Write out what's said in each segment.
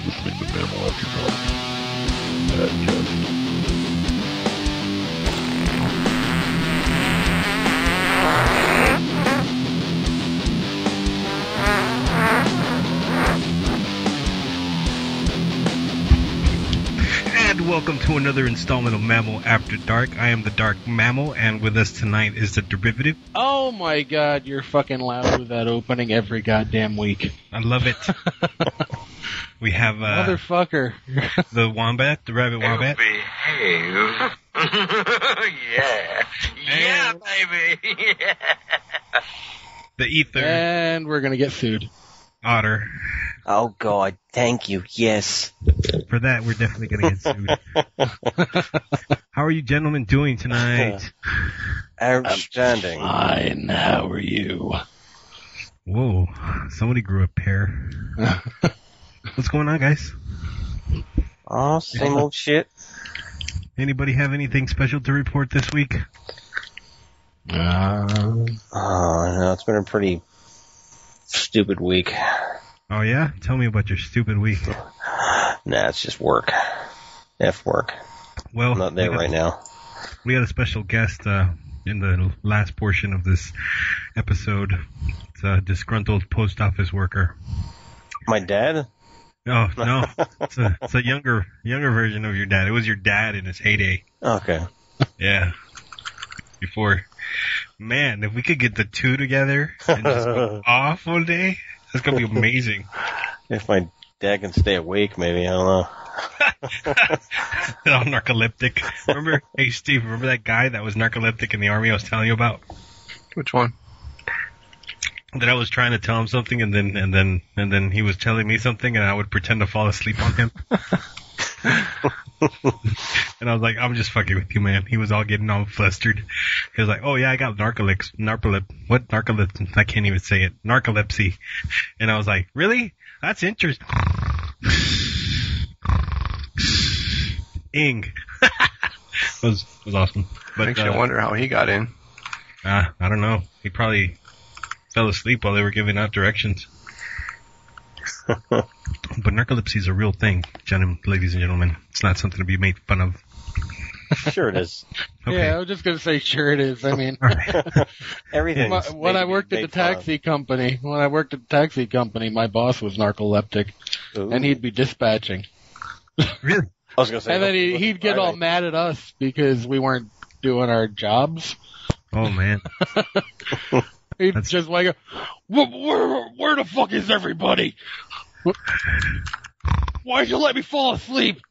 Stupid Mammal, everyone. And welcome to another installment of Mammal After Dark. I am the Dark Mammal, and with us tonight is the Derivative. Oh my god, you're fucking loud with that opening every goddamn week. I love it. We have Motherfucker. The Wombat, the Rabbit Wombat. Behave. Yeah. Yeah, baby. Yeah. The Ether. And we're gonna get sued. Otter. Oh God, thank you, yes. For that, we're definitely going to get sued. How are you gentlemen doing tonight? Outstanding. Fine, how are you? Whoa, somebody grew a pair. What's going on, guys? Oh, same old shit. Anybody have anything special to report this week? Oh, no, it's been a pretty stupid week. Oh, yeah? Tell me about your stupid week. Nah, it's just work. F work. Well, I'm not there right now. We had a special guest in the last portion of this episode. It's a disgruntled post office worker. My dad? Oh, no. It's a younger version of your dad. It was your dad in his heyday. Okay. Yeah. Before. Man, if we could get the two together and just go off one day, that's going to be amazing. If my dad can stay awake, maybe, I don't know. All narcoleptic. Remember, hey Steve, remember that guy that was narcoleptic in the army I was telling you about? Which one? That I was trying to tell him something and then he was telling me something and I would pretend to fall asleep on him. And I was like, I'm just fucking with you, man. He was all getting all flustered. He was like, oh yeah, I got narcolepsy. I can't even say it. Narcolepsy. And I was like, really? That's interesting. Ing. was awesome. But Makes you wonder how he got in. I don't know. He probably fell asleep while they were giving out directions. But narcolepsy is a real thing, ladies and gentlemen. It's not something to be made fun of. Sure it is. Okay. Yeah, I was just gonna say sure it is. I mean, Everything. when I worked at the taxi company, my boss was narcoleptic, and he'd be dispatching. Really? I was gonna say. And then he'd get all mad at us because we weren't doing our jobs. Oh, man. He'd just like, where the fuck is everybody? Why'd you let me fall asleep?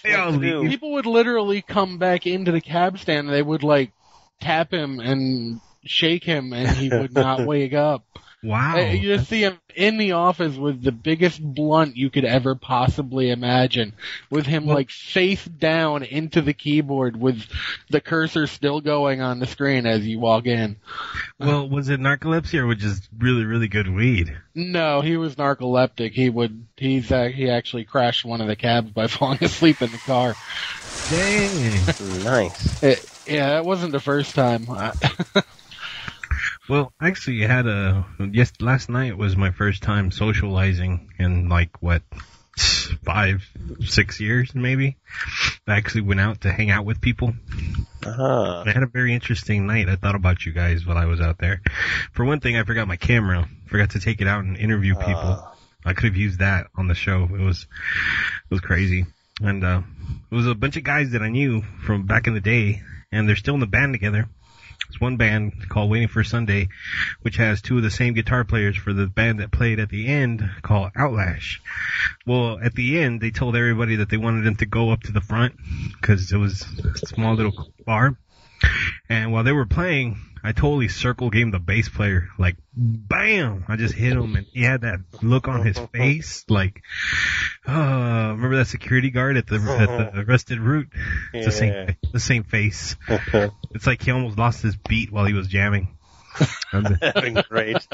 People would literally come back into the cab stand and they would like tap him and shake him and he would not wake up. Wow. You just see him in the office with the biggest blunt you could ever possibly imagine, with him like face down into the keyboard with the cursor still going on the screen as you walk in. Well, was it narcolepsy or was it just really, really good weed? No, he was narcoleptic. He actually crashed one of the cabs by falling asleep in the car. Dang. Nice. Yeah, that wasn't the first time. Well, actually, last night was my first time socializing in 5-6 years, maybe. I actually went out to hang out with people. Uh-huh. I had a very interesting night. I thought about you guys while I was out there. For one thing, I forgot my camera. Forgot to take it out and interview people. I could have used that on the show. It was crazy. And it was a bunch of guys that I knew from back in the day, and they're still in the band together. There's one band called Waiting for Sunday, which has two of the same guitar players for the band that played at the end called Outlash. Well, at the end, they told everybody that they wanted them to go up to the front because it was a small little bar. And while they were playing, I totally circle game the bass player. Like, bam! I just hit him, and he had that look on his face. Like, remember that security guard at the Arrested Root? It's the same face. It's like he almost lost his beat while he was jamming. Having great.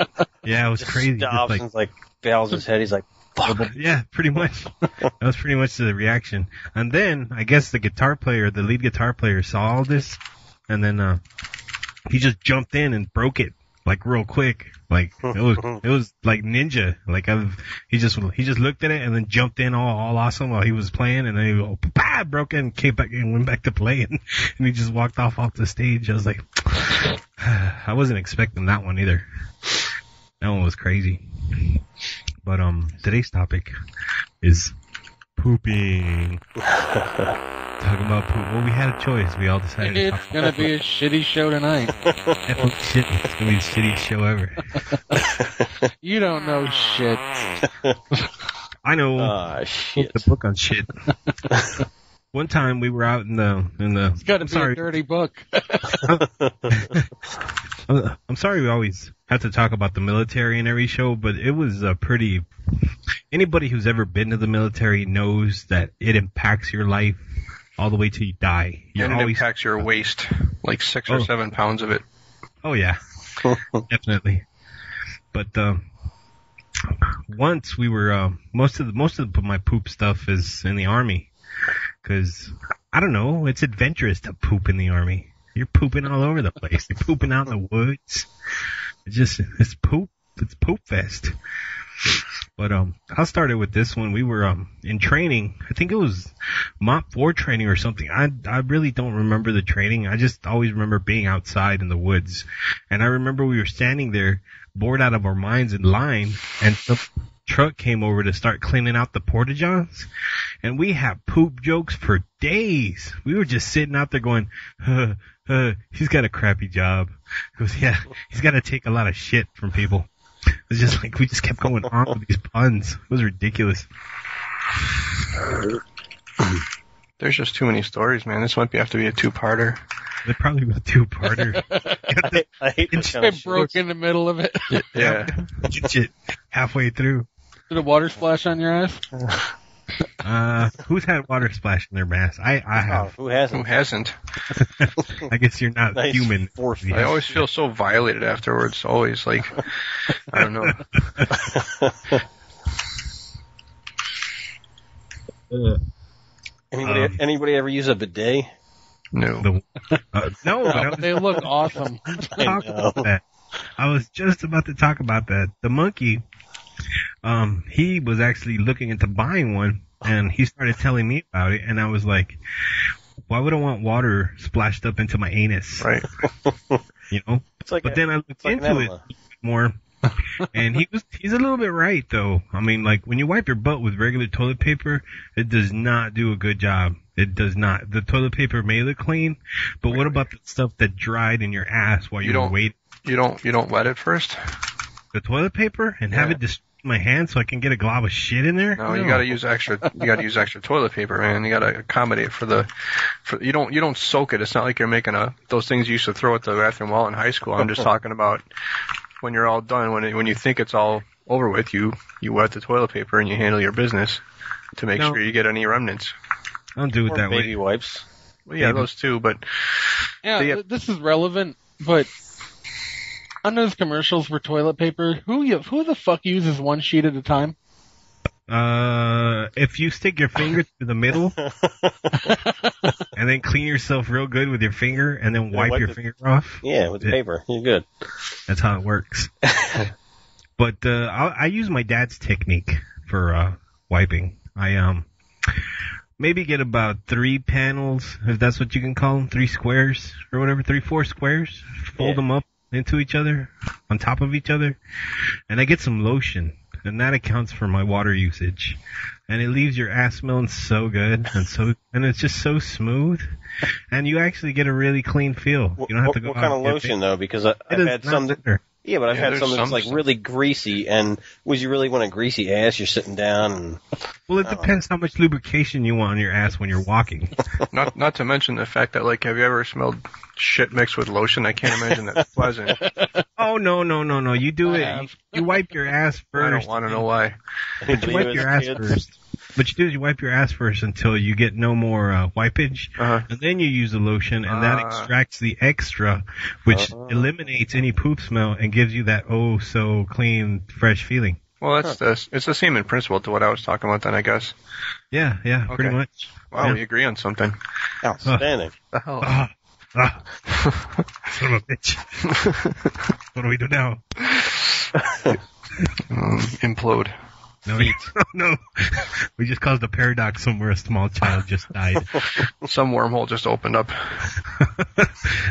Yeah, it was Just crazy. stops Just and like bows his head. He's like, fuck. Yeah, pretty much. That was pretty much the reaction. And then, I guess the lead guitar player saw all this, and then he just jumped in and broke it. like real quick. Like it was like ninja. Like he just looked at it and then jumped in all awesome while he was playing, and then he broke in, came back and went back to playing, and he just walked off the stage. I was like, I wasn't expecting that one either. That one was crazy. But today's topic is pooping. Talking about poop. Well, we had a choice. We all decided to talk It's gonna be a shitty show tonight. shit. It's gonna be the shittiest show ever. You don't know shit. I know. Ah, shit. The book on shit. One time we were out in the. It's gotta be a dirty book. I'm sorry we always have to talk about the military in every show, but it was pretty. Anybody who's ever been to the military knows that it impacts your life all the way till you die. And it impacts your waist, like 6 or 7 pounds of it. Oh yeah, definitely. But once we were most of my poop stuff is in the Army, because I don't know, it's adventurous to poop in the Army. You're pooping all over the place. You're pooping out in the woods. It's poop fest. But I'll start it with this one. We were in training. I think it was Mop 4 training or something. I really don't remember the training. I just always remember being outside in the woods. And I remember we were standing there, bored out of our minds in line, and some truck came over to start cleaning out the porta-johns. And we had poop jokes for days. We were just sitting out there going, he's got a crappy job. He goes, yeah, he's got to take a lot of shit from people. It's just like we just kept going on with these puns. It was ridiculous. There's just too many stories, man. This might have to be a 2-parter. They're probably a 2-parter. I hate this kind of It broke in the middle of it. Yeah. Get shit halfway through. Did a water splash on your ass? Who's had water splash in their mask? I have. Who hasn't? Who hasn't? I guess you're not Nice human. force. I always feel so violated afterwards. Always, like, I don't know. Anybody ever use a bidet? No. No, but I was They look awesome. talking about that. I was just about to talk about that. The monkey, he was actually looking into buying one, and he started telling me about it, and I was like, why would I want water splashed up into my anus? Right. You know? But then I looked into it more, and he's a little bit right, though. I mean, like, when you wipe your butt with regular toilet paper, it does not do a good job. It does not. The toilet paper may look clean, but what about the stuff that dried in your ass while you were waiting? You don't wet it first? The toilet paper and have it destroy my hand so I can get a glob of shit in there? No, you gotta use extra toilet paper, man. You gotta accommodate for you don't soak it. It's not like you're making those things you used to throw at the bathroom wall in high school. I'm just talking about when you're all done, when you think it's all over with, you wet the toilet paper and you handle your business to make sure you get any remnants. I don't do it that way. Baby wipes. Well, yeah, those too, but Yeah, this is relevant, but on those commercials for toilet paper, who the fuck uses one sheet at a time? If you stick your finger through the middle and then clean yourself real good with your finger and then wipe your finger off. Yeah, with the paper. You're good. That's how it works. But I use my dad's technique for wiping. I maybe get about 3 panels, if that's what you can call them, 3 squares or whatever, 4 squares, fold them up into each other, on top of each other, and I get some lotion, and that accounts for my water usage. And it leaves your ass smelling so good, and it's just so smooth, and you actually get a really clean feel. You don't have to go What kind of lotion, though? Because I've had some... Yeah, but I've had some that's like really greasy, and would you really want a greasy ass? You're sitting down and... Well, it depends how much lubrication you want on your ass when you're walking. Not to mention the fact that, like, have you ever smelled shit mixed with lotion? I can't imagine that's pleasant. Oh, no. You do it. You wipe your ass first. I don't want to know why. But you wipe your ass first. What you do is you wipe your ass first until you get no more wipage, and then you use the lotion, and that extracts the extra, which eliminates any poop smell and gives you that so clean, fresh feeling. Well, it's the same in principle to what I was talking about then, I guess. Yeah, pretty much. Wow, yeah. we agree on something. Outstanding. The hell? Son of a bitch. What do we do now? Implode. No, no. We just caused a paradox somewhere a small child just died. Some wormhole just opened up.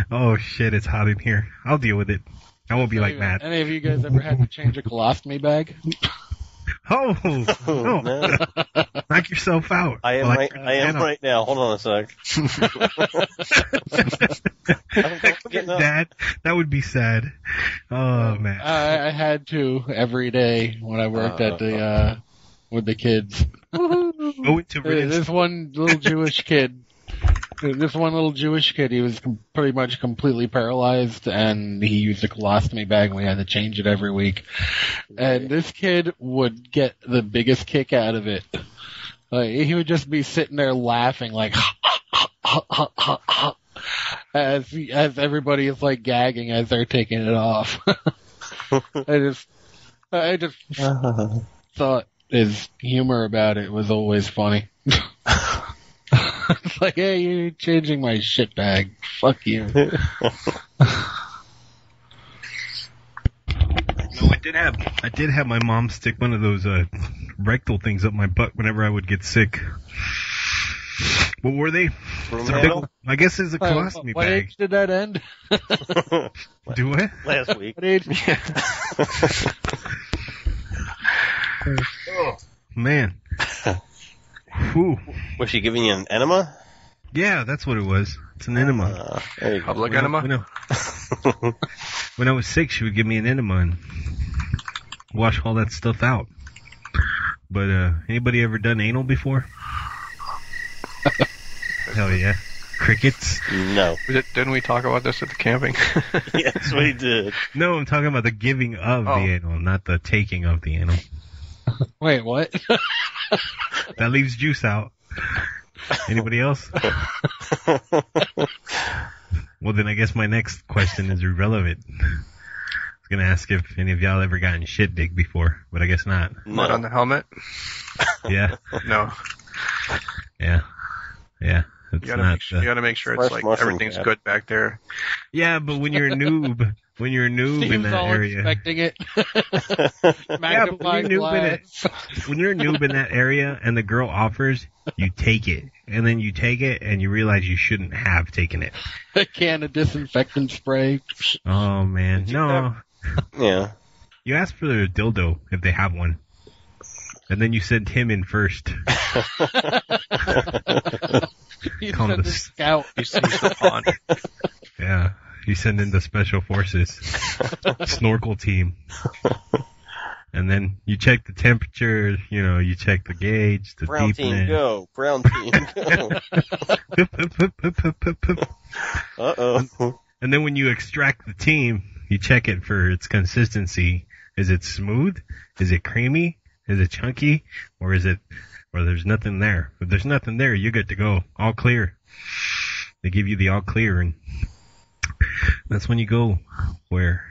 Oh shit, it's hot in here. I'll deal with it. I won't be like Matt. Any of you guys ever had to change a colostomy bag? Oh, no. Knock yourself out. I am right now. Hold on a sec. Dad, that would be sad. Oh, man. I had to every day when I worked at the with the kids. This one little Jewish kid. He was pretty much completely paralyzed, and he used a colostomy bag, and we had to change it every week. And this kid would get the biggest kick out of it. He would just be sitting there laughing, like, as everybody is like gagging as they're taking it off. I just thought his humor about it was always funny. It's like, hey, you're changing my shit bag. Fuck you. No, I did have my mom stick one of those rectal things up my butt whenever I would get sick. What were they? I guess it's a colostomy what bag. What age did that end? Do it? Last week. What age? Oh, man. Whew. Was she giving you an enema? Yeah, that's what it was. It's an enema. Public enema? When I was sick, she would give me an enema and wash all that stuff out. But, anybody ever done anal before? Hell yeah. Crickets? No. Didn't we talk about this at the camping? Yes, we did. No, I'm talking about the giving of the anal, not the taking of the anal. Wait, what? That leaves juice out. Anybody else? Well, then I guess my next question is irrelevant. I was going to ask if any of y'all ever gotten shit digged before, but I guess not. Mud on the helmet? Yeah. No. Yeah. Yeah. You gotta make sure it's like everything's good back there. Yeah, but when you're a noob in that area. Expecting it. Yeah, but when you're a noob in that area and the girl offers, you take it. And then you take it and you realize you shouldn't have taken it. A can of disinfectant spray. Oh man. No. Yeah. You ask for their dildo if they have one. And then you send him in first. You send the scout. He's the pawn. Yeah. You send in the special forces. Snorkel team. And then you check the temperature, you check the gauge, the Brown deepness. team go. Brown team go. Uh-oh. And then when you extract the team, you check it for its consistency. Is it smooth? Is it creamy? Is it chunky? Or there's nothing there? If there's nothing there, you're good to go. All clear. They give you the all clear, and that's when you go where,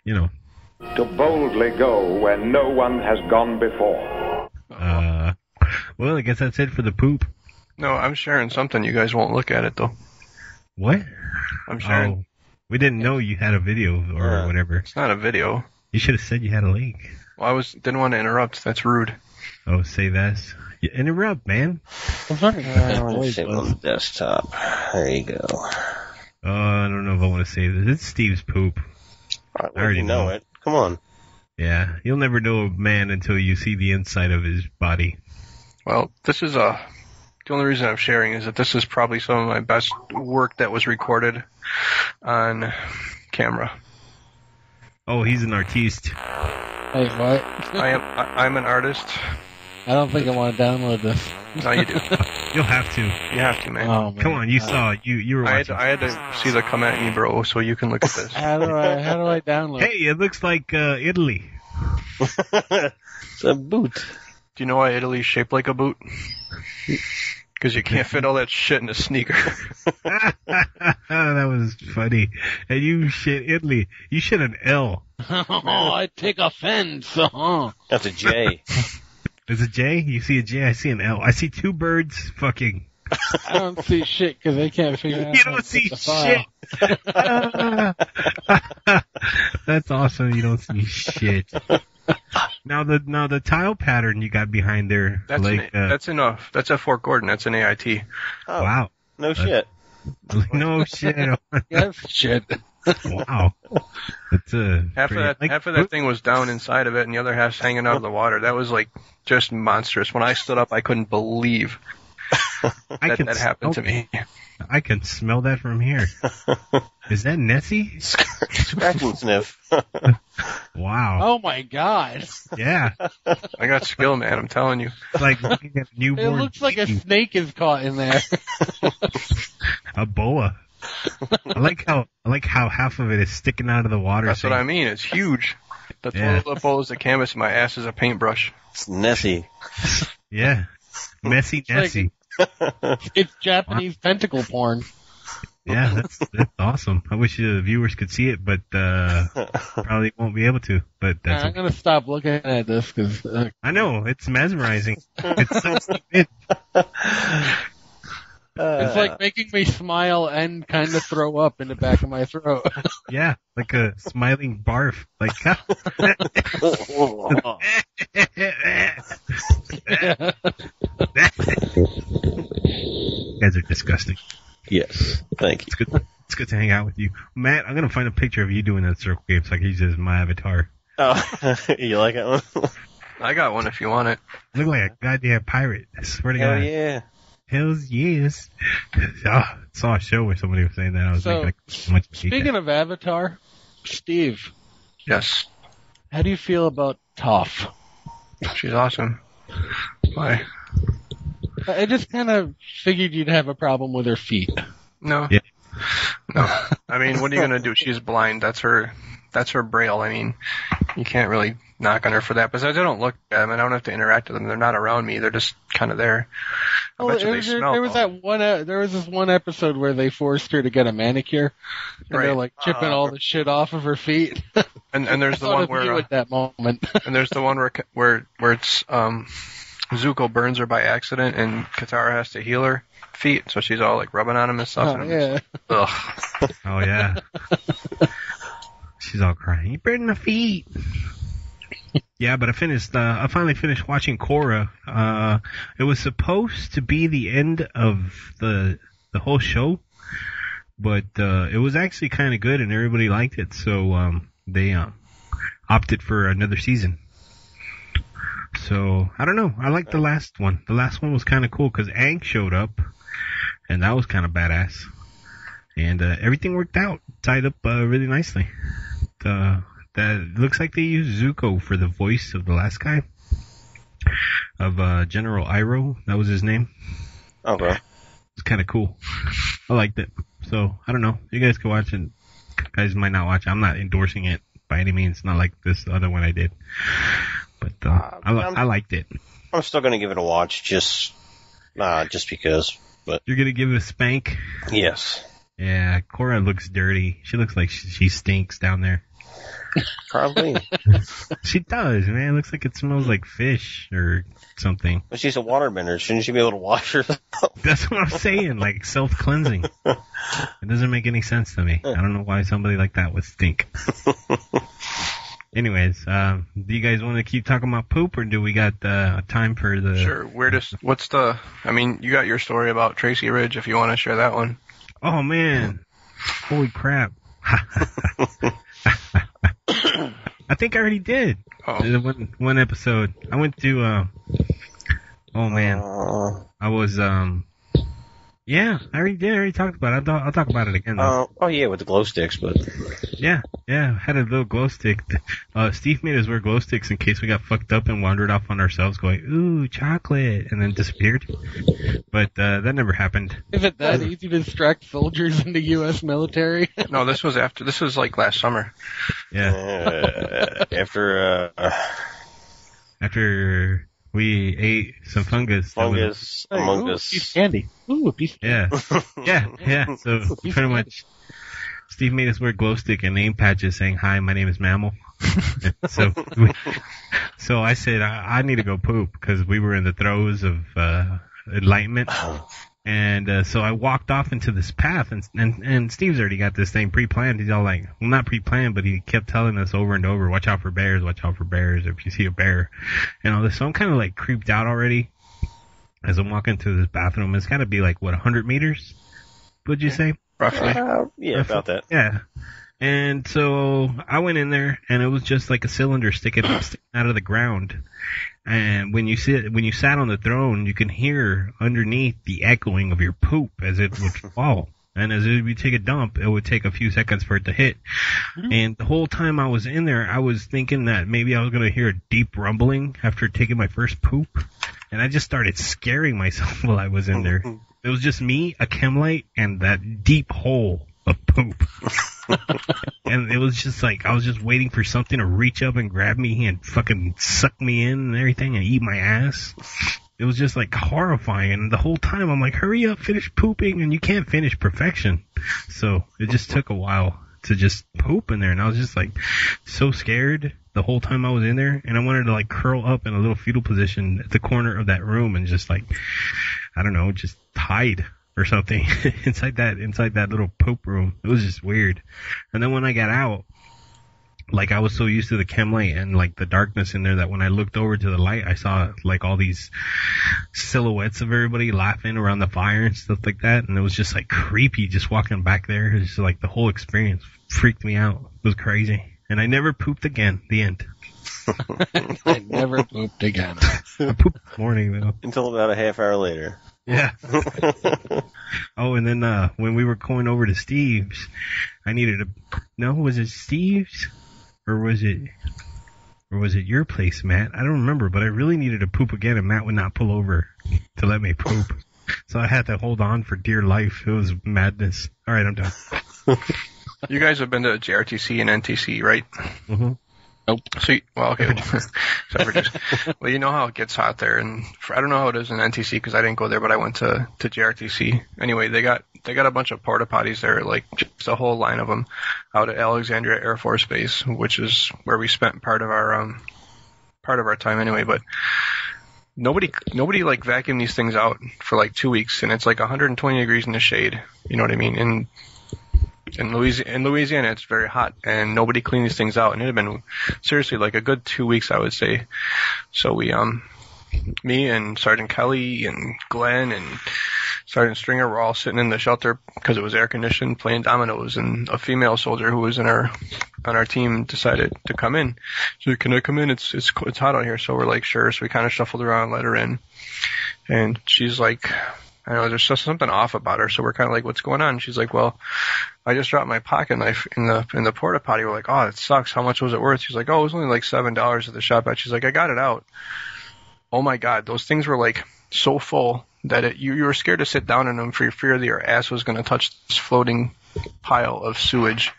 To boldly go where no one has gone before. Well, I guess that's it for the poop. No, I'm sharing something. You guys won't look at it, though. What? I'm sharing. Oh, we didn't know you had a video or whatever. It's not a video. You should have said you had a link. Well, didn't want to interrupt. That's rude. Oh, say that. You interrupt, man. Save on the desktop. There you go. I don't know if I want to say this. It's Steve's poop. I already know it. Come on. Yeah, you'll never know a man until you see the inside of his body. Well, the only reason I'm sharing is that this is probably some of my best work that was recorded on camera. Oh, he's an artiste. Wait, what? I'm an artist. I don't think I want to download this. No, you do. You'll have to. You have to, man. Oh, man. Come on, you saw it. You were watching. I had to see the come at me, bro, so you can look at this. How do I download? Hey, it looks like Italy. It's a boot. Do you know why Italy's shaped like a boot? Because you can't fit all that shit in a sneaker. That was funny. And you shit Italy. You shit an L. Oh, I take offense. That's a J. There's a J? You see a J? I see an L. I see two birds fucking. I don't see shit because I can't figure out. You don't see shit. That's awesome. You don't see shit. Now the tile pattern you got behind there. That's a Fort Gordon. That's an AIT. Oh, wow. No shit. No shit. Yes, shit. Wow. That's half of that thing was down inside of it, and the other half's hanging out of the water. That was like just monstrous. When I stood up, I couldn't believe that happened to me. I can smell that from here. Is that Nessie? Scratch and sniff. Wow. Oh my god. Yeah. I got skill, man. I'm telling you. It's like looking at a newborn. It looks like a snake is caught in there. A boa. I like how half of it is sticking out of the water. That's what I mean. It's huge. The toilet bowl is the canvas, and my ass is a paintbrush. It's Nessie. Yeah. Messy Nessie. It's Japanese tentacle porn. Yeah, that's awesome. I wish the viewers could see it, but probably won't be able to. But that's I'm gonna stop looking at this because I know it's mesmerizing. It's so stupid. It's like making me smile and kind of throw up in the back of my throat. Yeah, like a smiling barf. Like, you guys are disgusting. Yes, thank you. It's good to hang out with you, Matt. I'm gonna find a picture of you doing that circle game so I can use it as my avatar. Oh, you like that one? I got one if you want it. Look like a goddamn pirate. I swear to Hell God. yeah. Hells yes. I saw a show where somebody was saying that. I was thinking like, so much. Speaking of Avatar, Steve. Yes. How do you feel about Toph? She's awesome. Why? I just kind of figured you'd have a problem with her feet. No. Yeah. No. I mean, what are you gonna do? She's blind. That's her braille. I mean, you can't really knock on her for that. Besides, I don't look at them, and I don't have to interact with them. They're not around me. They're just kind of there. I bet you they smell. There was this one episode where they forced her to get a manicure, and they're like chipping all the shit off of her feet. And there's the one where at that moment. And there's the one where it's Zuko burns her by accident, and Katara has to heal her feet, so she's all like rubbing on them and stuff. Oh, yeah. Ugh. Oh yeah. She's all crying. You burned my feet. Yeah, but I finally finished watching Korra. It was supposed to be the end of the whole show, but it was actually kind of good and everybody liked it, so they opted for another season. So I don't know. I liked the last one. The last one was kind of cool because Aang showed up, and that was kind of badass. And everything worked out, tied up really nicely. That looks like they used Zuko for the voice of the last guy, of General Iroh. That was his name. Okay. It's kind of cool. I liked it. So I don't know. You guys can watch it. You guys might not watch it. I'm not endorsing it by any means. Not like this other one I did. But I liked it. I'm still gonna give it a watch, just because. But you're gonna give it a spank? Yes. Yeah, Korra looks dirty. She looks like she stinks down there. Probably. She does, man. It looks like it smells like fish or something. But she's a waterbender. Shouldn't she be able to wash herself? That's what I'm saying, like self-cleansing. It doesn't make any sense to me. I don't know why somebody like that would stink. Anyways, do you guys want to keep talking about poop, or do we got time for the... Sure. You got your story about Tracy Ridge, if you want to share that one. Oh, man. Holy crap. I think I already did. Oh. One episode. I went to, oh man. I was, yeah, I already did. I already talked about it. I'll talk about it again though. Oh yeah, with the glow sticks, but. Yeah, had a little glow stick. Steve made us wear glow sticks in case we got fucked up and wandered off on ourselves going, ooh, chocolate, and then disappeared. But, that never happened. Is it that easy to distract soldiers in the U.S. military? No, this was like last summer. Yeah. After we ate some fungus. Among Us. Piece of candy. Ooh, a piece of candy. Yeah. So pretty much, Steve made us wear glow stick and name patches saying, "Hi, my name is Mammal." So I said, I need to go poop because we were in the throes of enlightenment. And so I walked off into this path, and Steve's already got this thing pre-planned. He's all like, well, not pre-planned, but he kept telling us over and over, watch out for bears, if you see a bear, and all this. So I'm kind of like creeped out already as I'm walking through this bathroom. It's got to be like, what, 100 meters? Would you say? Roughly. Yeah, about that. Yeah. And so I went in there, and it was just like a cylinder sticking out of the ground. And when you sat on the throne, you can hear underneath the echoing of your poop as it would fall. And as you take a dump, it would take a few seconds for it to hit. And the whole time I was in there, I was thinking that maybe I was going to hear a deep rumbling after taking my first poop. And I just started scaring myself while I was in there. It was just me, a chem light, and that deep hole of poop. And it was just like, I was just waiting for something to reach up and grab me and fucking suck me in and everything and eat my ass. It was just like horrifying. And the whole time I'm like, hurry up, finish pooping. And you can't finish perfection. So it just took a while to just poop in there. And I was just like so scared the whole time I was in there. And I wanted to like curl up in a little fetal position at the corner of that room and just like, I don't know, just hide or something inside that little poop room. It was just weird. And then when I got out, like I was so used to the chem light and like the darkness in there that when I looked over to the light, I saw like all these silhouettes of everybody laughing around the fire and stuff like that. And it was just like creepy just walking back there. It was just like the whole experience freaked me out. It was crazy. And I never pooped again. The end. I never pooped again. I pooped this morning though. Until about a half hour later. Yeah. Oh, and then when we were going over to Steve's, was it Steve's? Or was it your place, Matt? I don't remember, but I really needed to poop again, and Matt would not pull over to let me poop. So I had to hold on for dear life. It was madness. All right, I'm done. You guys have been to JRTC and NTC, right? Mm-hmm. Nope. So, okay. Well, you know how it gets hot there, and I don't know how it is in NTC because I didn't go there, but I went to JRTC. Anyway, they got a bunch of porta potties there, like just a whole line of them, out at Alexandria Air Force Base, which is where we spent part of our time anyway. But nobody like vacuumed these things out for like 2 weeks, and it's like 120 degrees in the shade. You know what I mean? And in Louisiana, it's very hot, and nobody cleaned these things out, and it had been seriously like a good 2 weeks, I would say. So we, me and Sergeant Kelly and Glenn and Sergeant Stringer were all sitting in the shelter because it was air conditioned, playing dominoes, and a female soldier who was on our team decided to come in. So, can I come in? It's hot out here. So we're like, sure. So we kind of shuffled around, let her in, and she's like, I know there's just something off about her. So we're kind of like, what's going on? And she's like, well, I just dropped my pocket knife in the porta potty. We're like, oh, it sucks. How much was it worth? She's like, oh, it was only like $7 at the shop. She's like, I got it out. Oh my God, those things were like so full that you were scared to sit down in them for fear that your ass was going to touch this floating pile of sewage.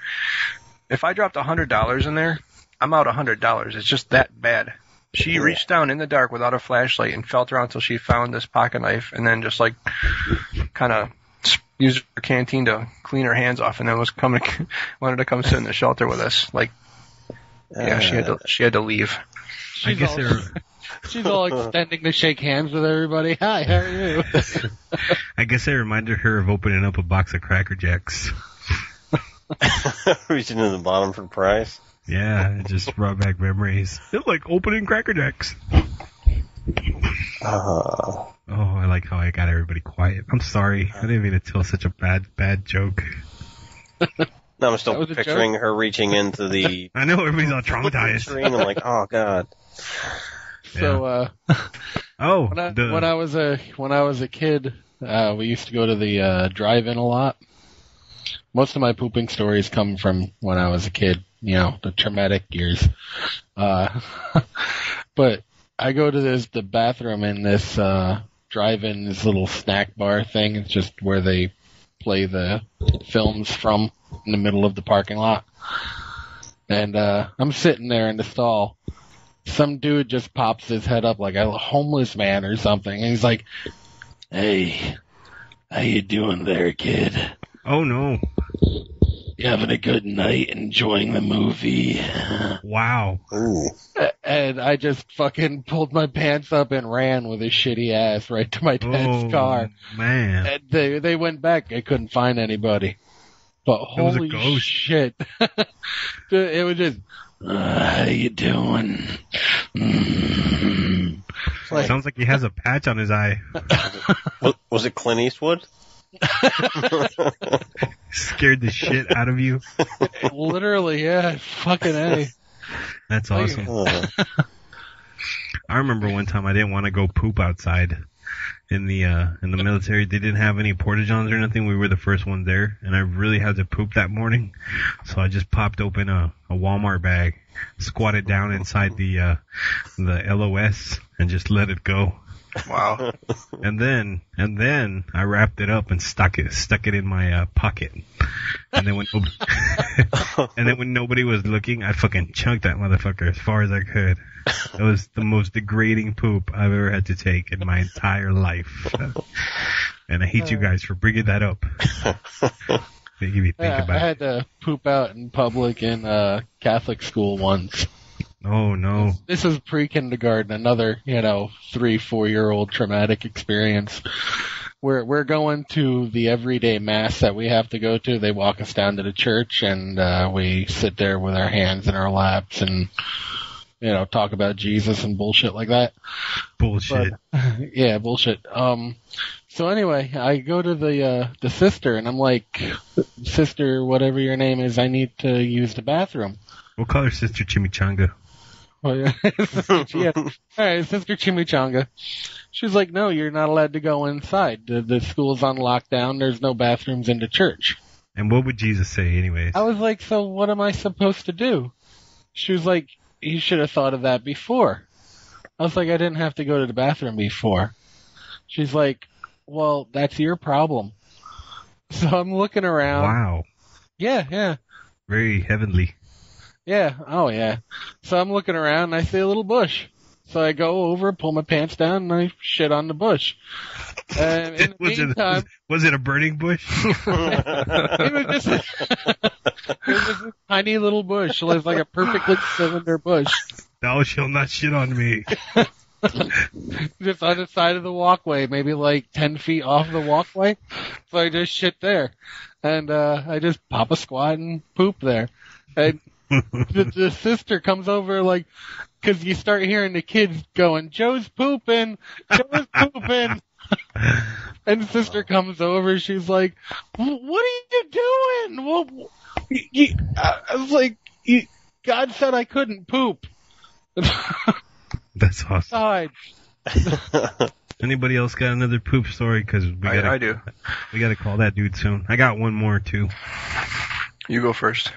If I dropped $100 in there, I'm out $100. It's just that bad. She reached down in the dark without a flashlight and felt around until she found this pocket knife, and then just like kind of used her canteen to clean her hands off, and then wanted to come sit in the shelter with us. Like, yeah, she had to leave. She's all extending to shake hands with everybody. Hi, how are you? I guess I reminded her of opening up a box of Cracker Jacks. Reaching to the bottom for the prize. Yeah, it just brought back memories. It's like opening Cracker Jacks. Oh, I like how I got everybody quiet. I'm sorry. I didn't mean to tell such a bad joke. No, I'm still picturing her reaching into the... I know, everybody's all traumatized. I'm like, oh, God. So, when I was a kid, we used to go to the drive-in a lot. Most of my pooping stories come from when I was a kid, the traumatic years. But I go to the bathroom in this drive-in, this little snack bar thing. It's just where they play the films from in the middle of the parking lot. And I'm sitting there in the stall. Some dude just pops his head up like a homeless man or something, and he's like, "Hey, how you doing there, kid?" Oh no! You having a good night, enjoying the movie? Wow. Ooh. And I just fucking pulled my pants up and ran with his shitty ass right to my dad's car. Man. And they went back. They couldn't find anybody. But holy shit. It was just, how you doing? Sounds like he has a patch on his eye. Was it Clint Eastwood? Scared the shit out of you. Literally, yeah. Fucking A. That's awesome. I remember one time I didn't want to go poop outside in the military. They didn't have any porta-johns or nothing. We were the first ones there, and I really had to poop that morning. So I just popped open a Walmart bag, squatted down inside the LOS, and just let it go. Wow. And then I wrapped it up and stuck it in my pocket. And then when nobody was looking, I fucking chunked that motherfucker as far as I could. It was the most degrading poop I've ever had to take in my entire life. And I hate you guys for bringing that up. Make me think about it. I had to poop out in public in Catholic school once. Oh no. This is pre-kindergarten, another, 3-4-year-old traumatic experience. We're going to the everyday mass that we have to go to. They walk us down to the church, and we sit there with our hands in our laps and, talk about Jesus and bullshit like that. Bullshit. But, yeah, bullshit. So anyway, I go to the sister, and I'm like, Sister, whatever your name is, I need to use the bathroom. We'll call her Sister Chimichanga. Oh, yeah. Yeah. All right, Sister Chimichanga. She was like, no, you're not allowed to go inside. The school's on lockdown. There's no bathrooms in the church. And what would Jesus say anyways? I was like, so what am I supposed to do? She was like, you should have thought of that before. I was like, I didn't have to go to the bathroom before. She's like, well, that's your problem. So I'm looking around. Wow. Yeah. Very heavenly. Yeah, oh yeah. So I'm looking around and I see a little bush. So I go over, pull my pants down, and I shit on the bush. And in the meantime... Was it a burning bush? It was just a tiny little bush. It was like a perfectly cylinder bush. Thou shalt not shit on me. Just on the side of the walkway, maybe like 10 feet off the walkway. So I just shit there. And I just pop a squat and poop there. And the sister comes over like, cause you start hearing the kids going, Joe's pooping. And the sister comes over, she's like, what are you doing? Well, I was like, God said I couldn't poop. That's awesome. Side. Anybody else got another poop story? Cause I do. We gotta call that dude soon. I got one more too. You go first.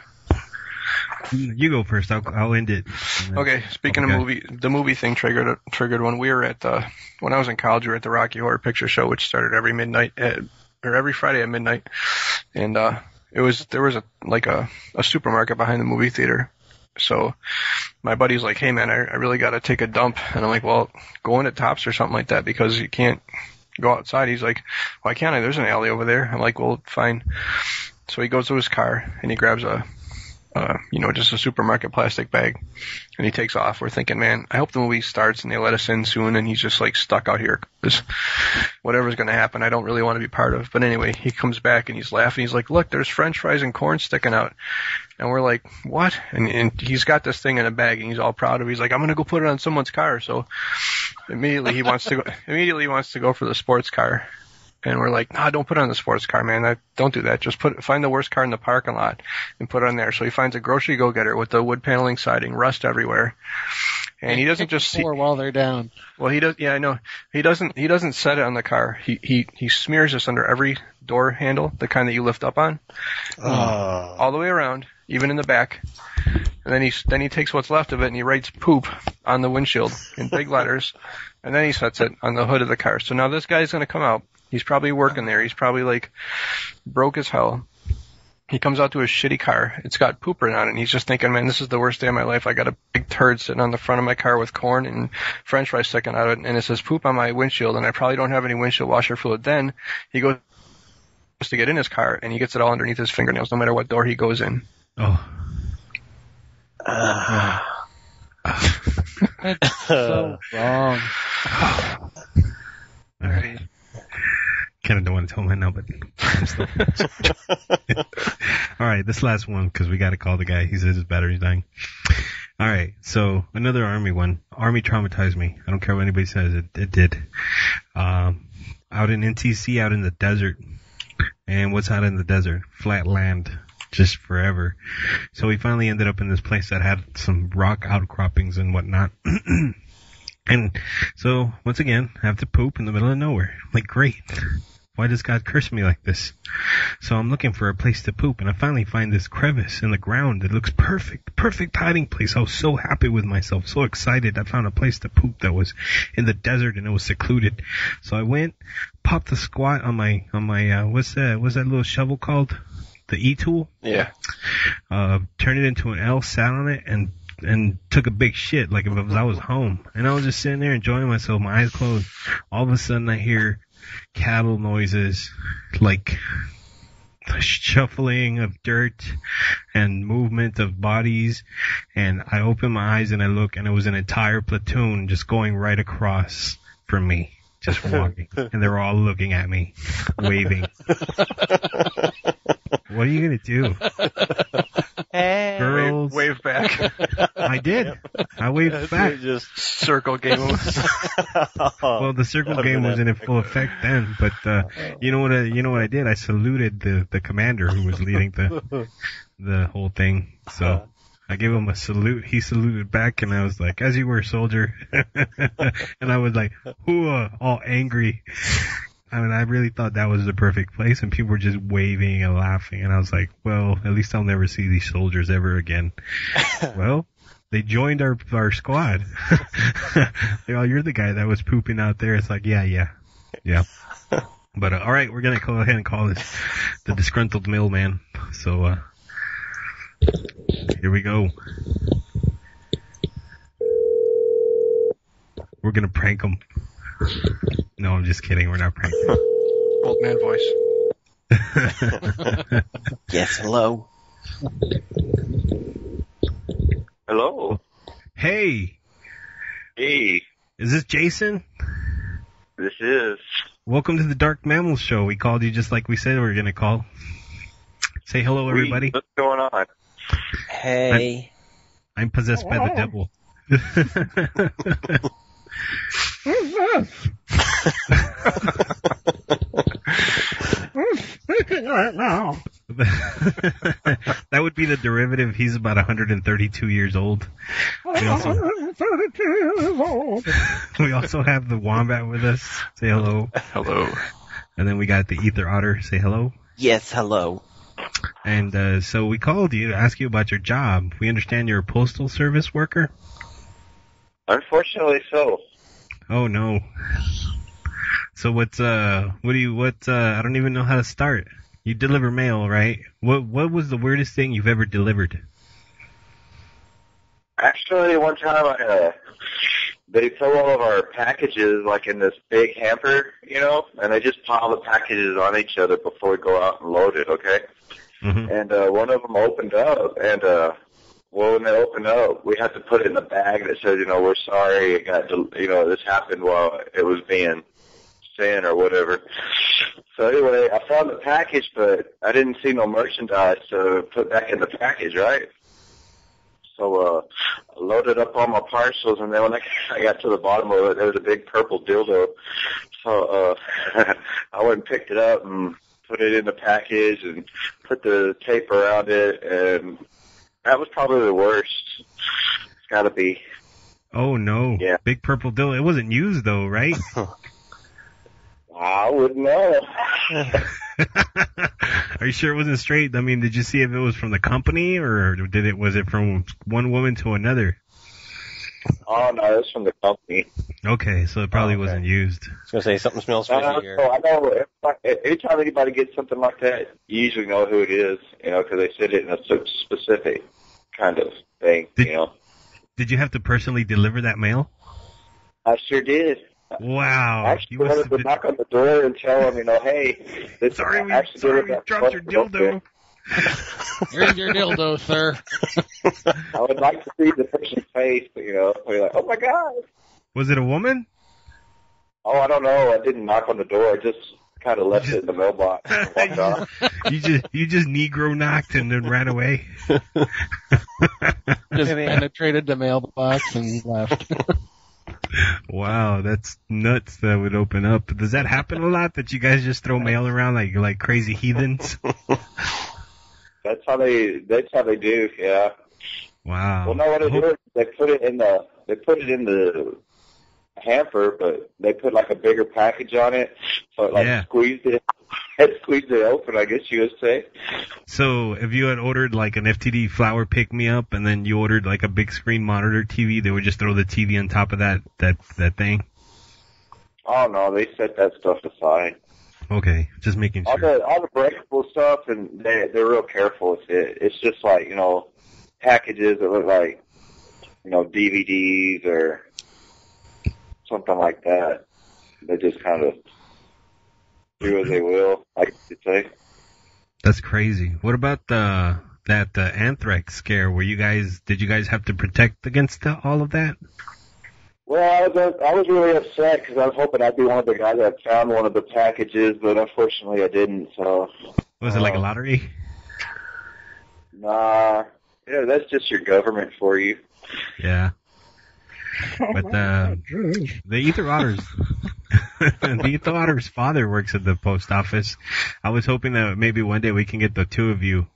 You go first. I'll end it. Okay. Speaking of the movie thing triggered one. We were at when I was in college, we were at the Rocky Horror Picture Show, which started every Friday at midnight, and there was a supermarket behind the movie theater. So my buddy's like, hey man, I really got to take a dump, and I'm like, well, go in at Tops or something like that because you can't go outside. He's like, why can't I? There's an alley over there. I'm like, well, fine. So he goes to his car and he grabs just a supermarket plastic bag, and he takes off. We're thinking, man, I hope the movie starts and they let us in soon, and he's just like stuck out here because whatever's going to happen, I don't really want to be part of. But anyway, he comes back and he's laughing. He's like, look, there's French fries and corn sticking out. And we're like, what? And he's got this thing in a bag, and he's all proud of it. He's like, I'm going to go put it on someone's car. So immediately he wants to go for the sports car. And we're like, nah, don't put it on the sports car, man. Don't do that. Just find the worst car in the parking lot and put it on there. So he finds a grocery go-getter with the wood paneling siding, rust everywhere. And he doesn't just see while they're down. Well, he does. Yeah, I know. He doesn't set it on the car. He smears this under every door handle, the kind that you lift up on, all the way around, even in the back. And then he takes what's left of it and he writes poop on the windshield in big letters, and then he sets it on the hood of the car. So now this guy's going to come out. He's probably working there. He's probably like broke as hell. He comes out to his shitty car. It's got poop written on it, and he's just thinking, man, this is the worst day of my life. I got a big turd sitting on the front of my car with corn and French fries sticking out of it, and it says poop on my windshield, and I probably don't have any windshield washer fluid. Then he goes to get in his car, and he gets it all underneath his fingernails, no matter what door he goes in. Oh. That's so wrong. All right. Kind of don't want to tell him right now, but I'm still. All right, this last one, because we got to call the guy. He says his battery's dying. All right, so another Army one. Army traumatized me. I don't care what anybody says. It did. Out in NTC, out in the desert. And what's out in the desert? Flat land. Just forever. So we finally ended up in this place that had some rock outcroppings and whatnot. And so, once again, I have to poop in the middle of nowhere. Like, great. Why does God curse me like this? So I'm looking for a place to poop, and I finally find this crevice in the ground. It looks perfect. Perfect hiding place. I was so happy with myself, so excited. I found a place to poop that was in the desert, and it was secluded. So I went, popped the squat on my, what's that little shovel called? The E-tool? Yeah. Turned it into an L, sat on it, and took a big shit like if I was home. And I was just sitting there enjoying myself, my eyes closed. All of a sudden I hear cattle noises, like shuffling of dirt and movement of bodies. And I open my eyes and I look, and it was an entire platoon just going right across from me, just walking. And they were all looking at me, waving. What are you going to do? Hey. Girls. Wave back. I did. I waved back. Just Circle game. Well, the circle game wasn't in full effect then, but you know what I did? I saluted the commander who was leading the whole thing. So I gave him a salute. He saluted back, and I was like, "As you were, soldier." And I was like, "Hooah!" all angry. I mean, I really thought that was the perfect place, and people were just waving and laughing, and I was like, well, at least I'll never see these soldiers ever again. Well, they joined our squad. Oh, you're the guy that was pooping out there. It's like, yeah. But, all right, we're going to go ahead and call this the disgruntled mailman. So, here we go. We're going to prank him. No, I'm just kidding. We're not pranking. Old man voice. yes, hello. Hello. Hey. Hey. Is this Jason? This is. Welcome to the Dark Mammal Show. We called you just like we said we were going to call. Say hello, everybody. What's going on? Hey. I'm possessed by the devil. Who's this? Who's speaking right now? That would be the derivative. He's about 132 years old. We also, 132 years old. We also have the wombat with us. Say hello. Hello. And then we got the ether otter. Say hello. Yes, hello. And so we called you to ask you about your job. We understand you're a postal service worker. Unfortunately, so. Oh no. So I don't even know how to start. You deliver mail, right? What was the weirdest thing you've ever delivered? Actually, one time they throw all of our packages like in this big hamper, and they just pile the packages on each other before we go out and load it, okay? Mm-hmm. And one of them opened up, and when they opened up, we had to put it in a bag that says, we're sorry, it got, this happened while it was being sent or whatever. So anyway, I found the package, but I didn't see no merchandise to put back in the package, right? So I loaded up all my parcels, and then when I got to the bottom of it, there was a big purple dildo. So I went and picked it up and put it in the package and put the tape around it, and that was probably the worst. It's got to be. Oh, no. Yeah. Big purple dildo. It wasn't used, though, right? I wouldn't know. Are you sure it wasn't straight? I mean, did you see if it was from the company, or was it from one woman to another? Oh, no, it's from the company. Okay, so it probably wasn't used. I was going to say, something smells fishy here. So I know anytime anybody gets something like that, you usually know who it is, because they said it in a specific kind of thing, Did you have to personally deliver that mail? I sure did. Wow. I actually wanted to knock on the door and tell them, hey, this sorry, we dropped your dildo. Here's your dildo, sir. I would like to see the person's face, but, be like, oh, my God. Was it a woman? Oh, I don't know. I didn't knock on the door. I just kind of left it in the mailbox and walked off. You just Negro knocked and then ran away. Just penetrated the mailbox and left. Wow, that's nuts. That would open up. Does that happen a lot? That you guys just throw mail around like crazy heathens? That's how they do. Yeah. Wow. Well, no, what they do is they put it in the hamper, but they put like a bigger package on it, so it squeezed it open, I guess you would say. So if you had ordered like an FTD flower pick me up, and then you ordered like a big screen monitor TV, they would just throw the TV on top of that thing? Oh no, they set that stuff aside. Okay, just making sure. All the breakable stuff, and they're real careful with it. It's just like, packages that look like, DVDs or something like that. They just kind of do as they will, like you say. That's crazy. What about that anthrax scare? Did you guys have to protect against all of that? Well, I was really upset because I was hoping I'd be one of the guys that found one of the packages, but unfortunately I didn't. So was it like a lottery? Nah, that's just your government for you. Yeah. But the Ether Otter's father works at the post office. I was hoping that maybe one day we can get the two of you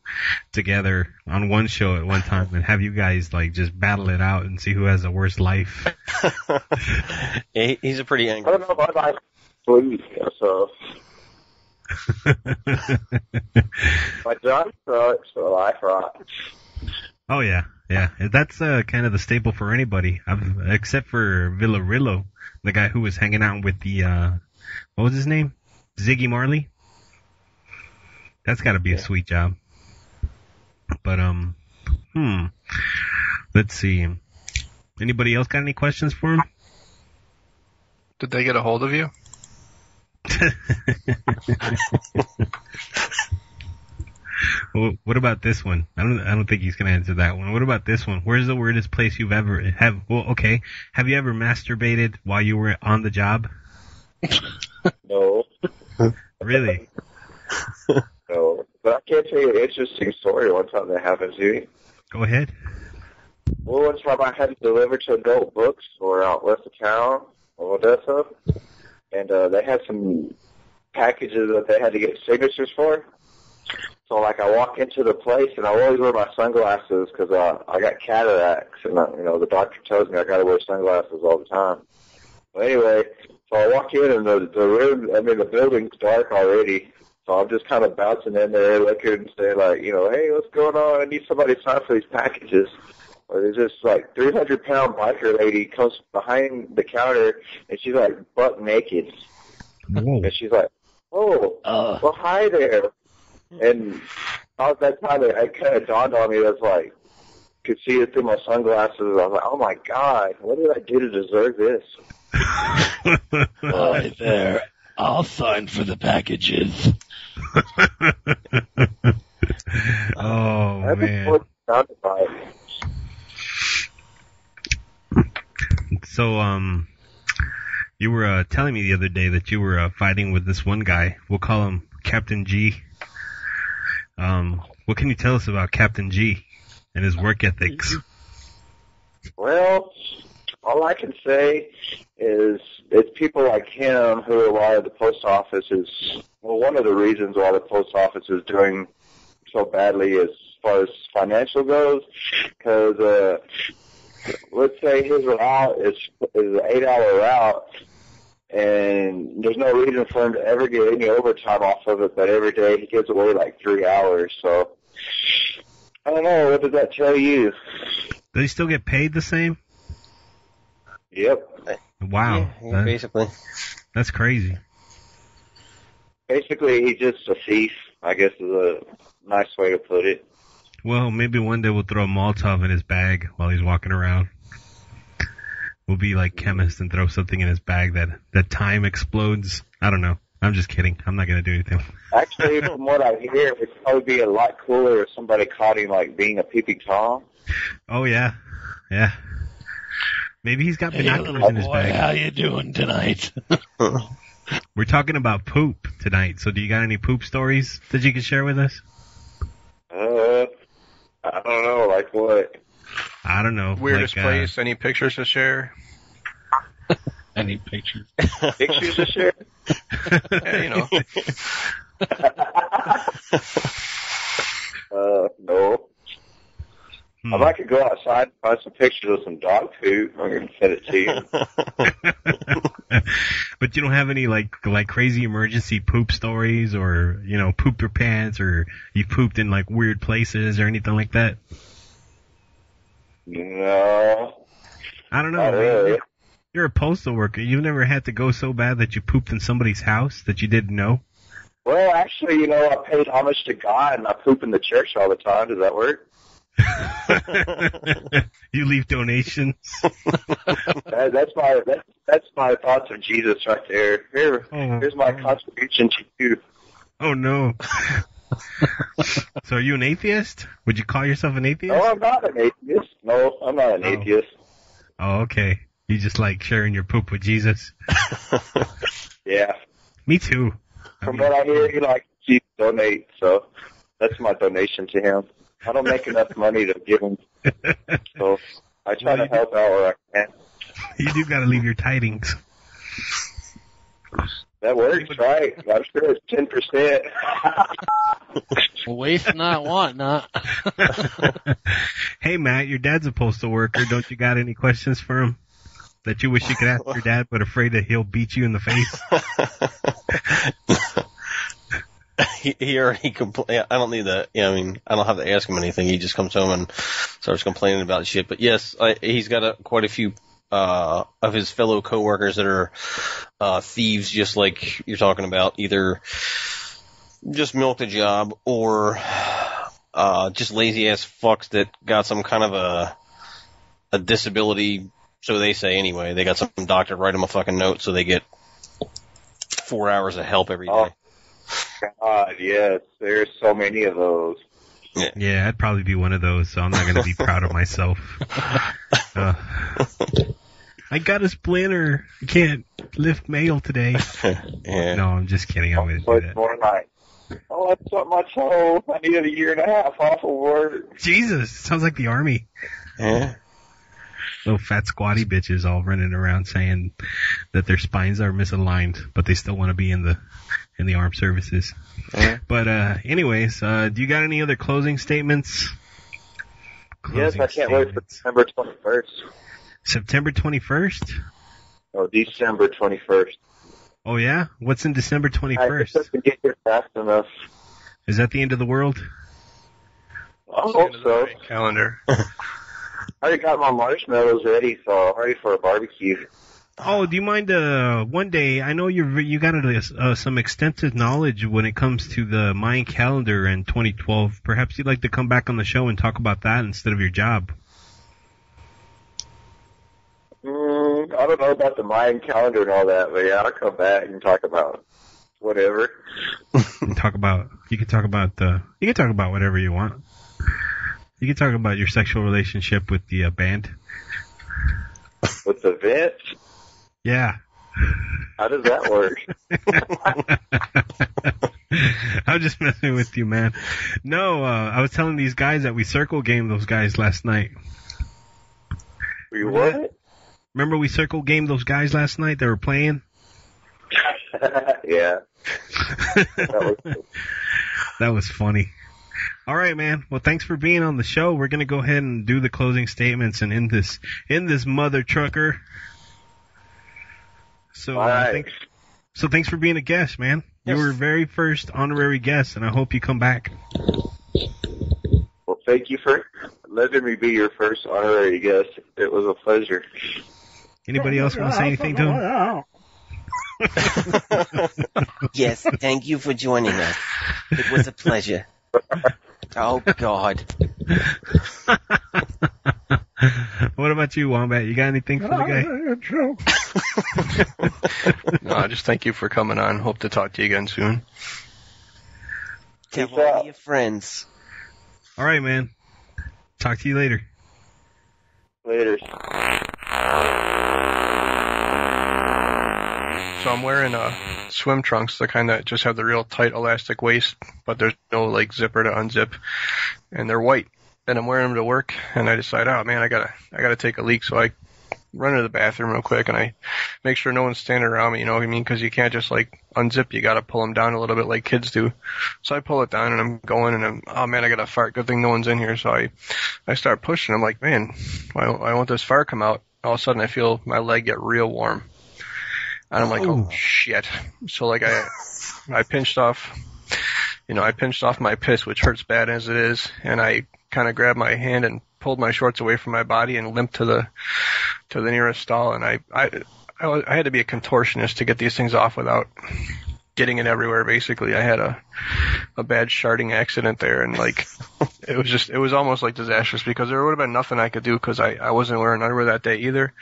together on one show at one time and have you guys like just battle it out and see who has the worst life. Yeah, he's a pretty angry. I don't know about life, so. My job sucks, so life rocks. Oh yeah. Yeah, that's kind of the staple for anybody, except for Villarillo, the guy who was hanging out with the, what was his name? Ziggy Marley? That's got to be a sweet job. But, let's see. Anybody else got any questions for him? Did they get a hold of you? Well, what about this one? I don't think he's gonna answer that one. What about this one? Where's the weirdest place you've ever have? Well, okay. Have you ever masturbated while you were on the job? No. Really? No. But I can't tell you an interesting story one time that happened to me. Go ahead. Well, one time I had to deliver to adult bookstore out west of town, Odessa, and they had some packages that they had to get signatures for. So, I walk into the place, and I always wear my sunglasses because I got cataracts, and, the doctor tells me I got to wear sunglasses all the time. Well, anyway, so I walk in, and the building's dark already, so I'm just kind of bouncing in there, looking and saying, hey, what's going on? I need somebody to sign for these packages. Or there's this, 300-pound biker lady comes behind the counter, and she's, butt naked. Whoa. And she's like, well, hi there. And about that time, it kind of dawned on me that could see it through my sunglasses. I was like, oh my God, what did I do to deserve this? Hi there. I'll sign for the packages. Oh, man. So, you were telling me the other day that you were fighting with this one guy. We'll call him Captain G. What can you tell us about Captain G and his work ethics? Well, all I can say is it's people like him who are why the post office is, one of the reasons why the post office is doing so badly as far as financial goes, because let's say his route is an 8-hour route, and there's no reason for him to ever get any overtime off of it, but every day he gives away 3 hours, so I don't know, what does that tell you? Does he still get paid the same? Yep. Wow. Yeah, basically. That's crazy. Basically, he's just a thief, I guess is a nice way to put it. Well, maybe one day we'll throw a Molotov in his bag while he's walking around. will be like chemist and throw something in his bag that time explodes. I don't know. I'm just kidding. I'm not going to do anything. Actually, from what I hear, it would probably be a lot cooler if somebody caught him, like, being a pee-pee Tom. Oh, yeah. Yeah. Maybe he's got binoculars in his bag. How you doing tonight? We're talking about poop tonight, so do you got any poop stories that you can share with us? I don't know, like what? I don't know. Weirdest place, any pictures to share? Any pictures? Pictures to share? Yeah, you know. No. If I could go outside and find some pictures of some dog food, I'm going to send it to you. But you don't have any like crazy emergency poop stories, or pooped your pants, or you pooped in like weird places or anything like that? No. I don't know. Not really. You're a postal worker. You've never had to go so bad that you pooped in somebody's house that you didn't know? Well, actually, I paid homage to God and I poop in the church all the time. Does that work? You leave donations. That's my thoughts of Jesus right there. Here's my contribution to you. Oh no. So are you an atheist? Would you call yourself an atheist? No, I'm not an atheist. No, I'm not an atheist. Oh, okay. You just like sharing your poop with Jesus? Yeah. Me too. From what I hear, he likes to donate, so that's my donation to him. I don't make enough money to give him, so I try to help out where I can. You do got to leave your tidings. That works, right? I'm sure it's 10%. Waste not, want not. Hey, Matt, your dad's a postal worker. Don't you got any questions for him that you wish you could ask your dad, but afraid that he'll beat you in the face? He already complained. I don't need that. I don't have to ask him anything. He just comes home and starts complaining about shit. But yes, he's got quite a few of his fellow coworkers that are thieves, just like you're talking about. Either just milked a job or just lazy ass fucks that got some kind of a disability. So they say anyway. They got some doctor write them a fucking note so they get 4 hours of help every day. Oh, God, yes. There's so many of those. Yeah, I'd probably be one of those, so I'm not going to be proud of myself. I got a splinter. I can't lift mail today. Yeah. No, I'm just kidding. I'm going to do that. More night. Oh, I stubbed my toe. I needed 1.5 years off of work. Jesus, sounds like the army. Yeah. Little fat squatty bitches all running around saying that their spines are misaligned, but they still want to be in the armed services. Yeah. But anyways, do you got any other closing statements? Yes, I can't wait for December 21st. September 21st? Oh, December 21st. Oh yeah? What's in December 21st? I just get here fast enough. Is that the end of the world? I hope so. Calendar. I already got my marshmallows ready, so I'm ready for a barbecue. Oh, do you mind, one day, I know you got some extensive knowledge when it comes to the Mayan calendar in 2012. Perhaps you'd like to come back on the show and talk about that instead of your job. I don't know about the Mayan calendar and all that, but yeah, I'll come back and talk about whatever. You can talk about whatever you want. You can talk about your sexual relationship with the band. With the Vince? Yeah. How does that work? I'm just messing with you, man. No, I was telling these guys that we circle gamed those guys last night. We what? Remember we circle gamed those guys last night that were playing? Yeah. That was funny. All right, man. Well, thanks for being on the show. We're gonna go ahead and do the closing statements and end this mother trucker. So, right. thanks for being a guest, man. Yes. You were very first honorary guest, and I hope you come back. Well, thank you for letting me be your first honorary guest. It was a pleasure. Anybody else want to say anything to him? Yes, thank you for joining us. It was a pleasure. Oh, God. What about you, Wombat? You got anything for the guy? No, just thank you for coming on. Hope to talk to you again soon. Tell all your friends. All right, man. Talk to you later. Later. So I'm wearing swim trunks that kind of just have the real tight elastic waist, but there's no like zipper to unzip, and they're white. And I'm wearing them to work, and I decide, oh man, I gotta take a leak. So I run to the bathroom real quick, and I make sure no one's standing around me. You know what I mean? Because you can't just like unzip. You gotta pull them down a little bit like kids do. So I pull it down, and I'm going, and oh man, I gotta fart. Good thing no one's in here. So I start pushing. I'm like, man, why won't this fart come out? All of a sudden, I feel my leg get real warm. And I'm like, oh shit. So like I pinched off my piss, which hurts bad as it is, and I kind of grabbed my hand and pulled my shorts away from my body and limped to the nearest stall. And I had to be a contortionist to get these things off without getting it everywhere. Basically, I had a bad sharding accident there, and like it was almost like disastrous because there would have been nothing I could do because I wasn't wearing underwear that day either.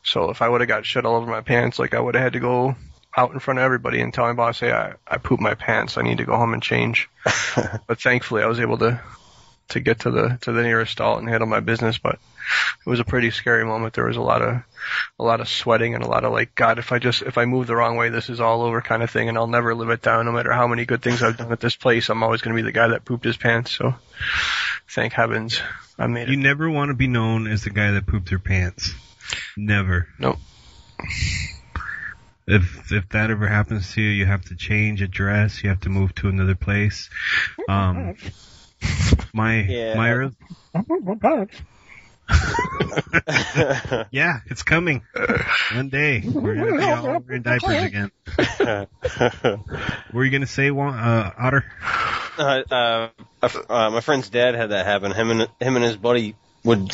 So if I would have got shit all over my pants, like I would have had to go out in front of everybody and tell my boss, hey, I pooped my pants. I need to go home and change. But thankfully, I was able to get to the nearest stall and handle my business. But it was a pretty scary moment. There was a lot of sweating and a lot of like, God, if I move the wrong way, this is all over kind of thing, and I'll never live it down. No matter how many good things I've done at this place, I'm always going to be the guy that pooped his pants. So thank heavens I made it. You never want to be known as the guy that pooped their pants. Never. Nope. If that ever happens to you, you have to change address. You have to move to another place. Yeah, it's coming. One day we're gonna be all wearing diapers again. What were you gonna say, Otter? My friend's dad had that happen. Him and his buddy would